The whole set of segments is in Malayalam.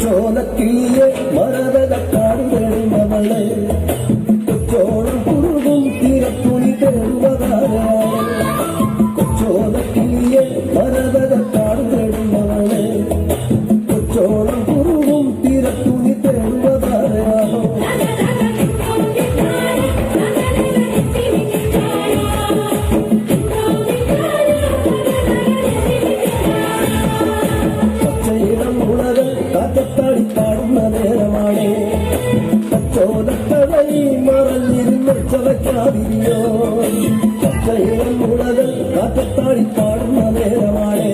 ചോലക്കിളിയെ മരതകാടുകളെ ചോളം കുറുകും തീരത്തുണി തേടുവതാരാണ് ചോലക്കിളിയെ മരതകാടുകളെ ചോളം കുറുകും തീരത്തുണി തേടുവതാരാണോ കാറ്റത്താടി പാടുന്ന നേരമാണേ കച്ചോലത്തവൈ മറഞ്ഞിരുന്ന് ചവയ്ക്കാതിരിയോ കച്ചയിളം മുളകൾ കാറ്റത്താടി പാടുന്ന നേരമാണേ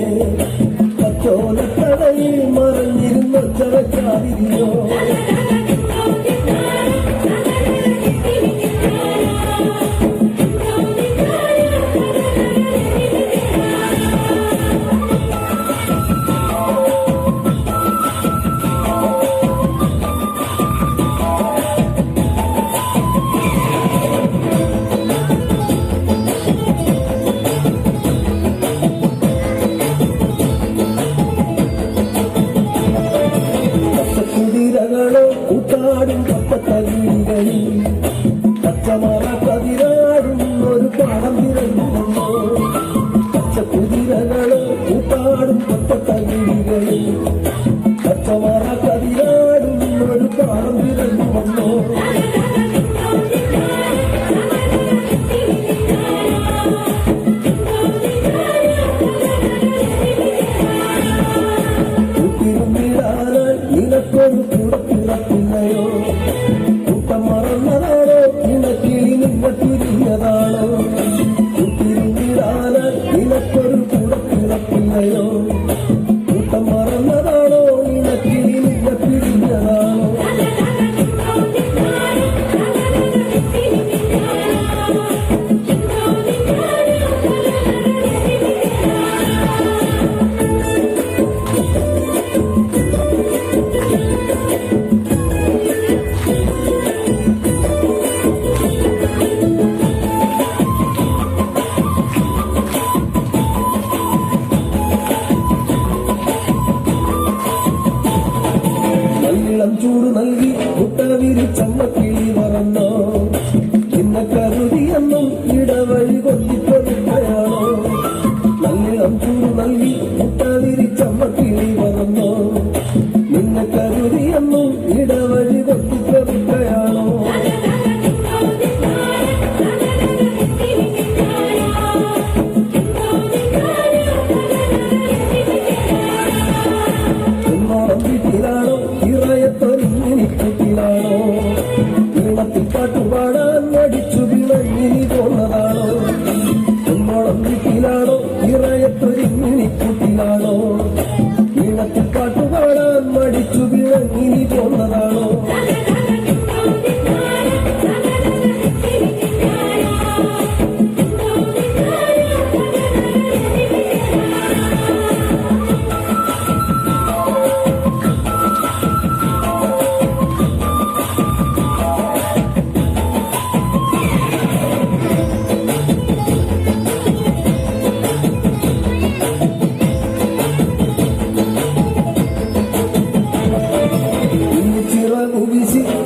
കച്ചോലത്തവൈ മറഞ്ഞിരുന്ന് ചവയ്ക്കാതിരിയോ കൂട്ടാടും കപ്പത്തകിളികളിൽ പച്ചമറ കതിരാടും ഒരു പാടം തിരഞ്ഞുകൊണ്ടോ പച്ചക്കുതിരകളോ കൂട്ടാടും കപ്പത്തകിളികളിൽ പച്ചമറ കതിരാടും ഒരു പാടം തിരഞ്ഞുകൊണ്ടോ നിനക്കൊരു കൂടപ്പിറപ്പില്ലയോ കൂട്ടം മറന്നതാണോ നിനക്കിളി നിന്നെ തിരിഞ്ഞതാണോ കൂട്ടിരുന്നിടാന് നിനക്കൊരു കൂടപ്പിറപ്പില്ലയോ കൂട്ടം മറന്നതാണോ നിനക്കിളി നിന്നെ തിരിഞ്ഞതാണോ ചൂട് നൽകി മുട്ട വിരിച്ചമ്മക്കിളി മറന്നോ നിന്നെ കരുതിയെന്നും ഇടവഴി കൊത്തിക്കൊടുക്കുകയാണോ നല്ലിളം ചൂട് നൽകി മുട്ട വിരിച്ചമ്മക്കിളി മറന്നോ നിന്നെ കരുതിയെന്നും ഇടവഴി കൊത്തിക്കൊടുക്കുകയാണോ വീട്ടിലാണോ ഇറയത്തൊരുങ്ങിനിക്കൂട്ടിലാണോ നീളത്തിൽ പാട്ടുപാടാൻ മടിച്ചു വിളങ്ങിനി പോന്നതാണോ എന്നോളം വീട്ടിലാണോ ഇറയത്തൊരുങ്ങിനിക്കൂട്ടിലാണോ നീളത്തിൽ പാട്ടുപാടാൻ മടിച്ചു വിളങ്ങിനി പോന്നതാണോ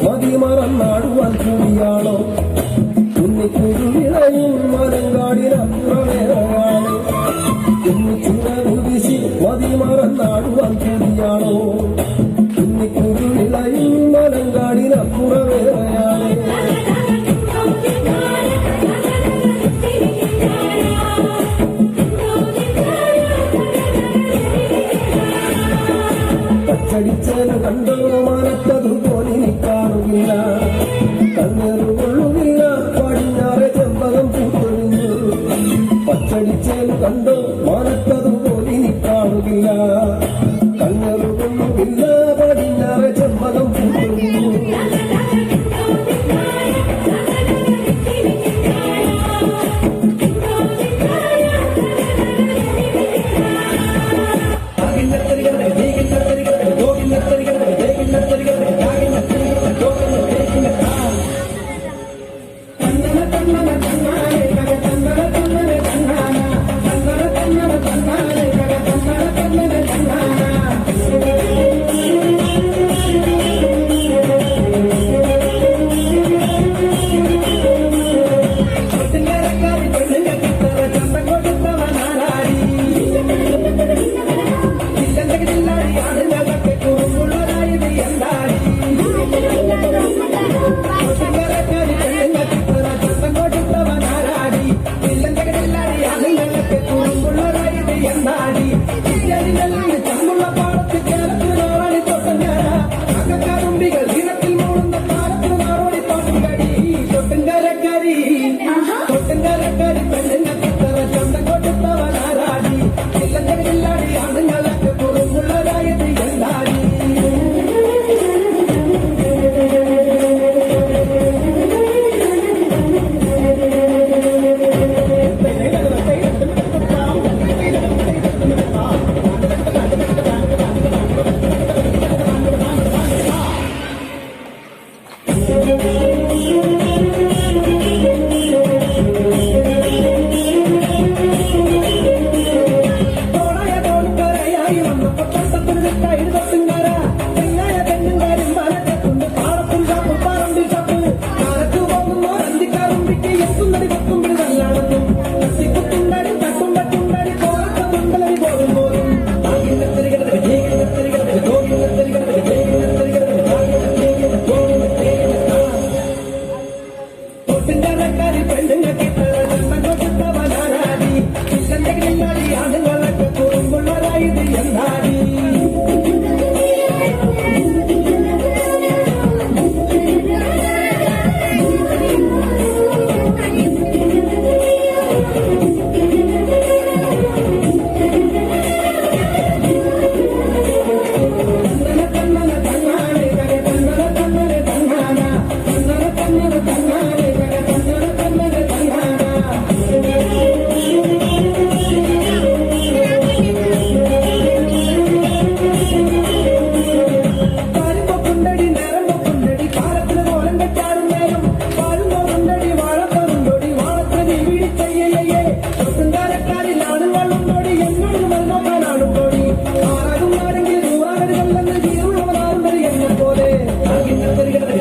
മതിമറന്നാടുവാൻ കൂടിയാണോ കുന്നിക്കുരുവിളയും മരങ്കാടിനപ്പുറമേറെയാണ് കുന്നിച്ചുരകുതിശി മതിമറന്നാടുവാൻ കൂടിയാണോ കുന്നിക്കുരുവിളയും മരങ്കാടിനപ്പുറമേറെയാണ് പച്ചടിച്ചേന് കണ്ടോ മാനത്തതുപോലെ കാണുന്നില്ല കണ്ണേറുകൊള്ളുന്നില്ല പടിഞ്ഞാറെ ചെമ്പകം പൂത്തൊഴിഞ്ഞു കാറ്റടിച്ചേന്നു കണ്ടോ മാനത്തതുപോലിനി കാണുകില്ല കണ്ണറുകൊന്നുമില്ല പടിഞ്ഞാറെ ചെമ്പകം പൂക്കുന്നു പോലെ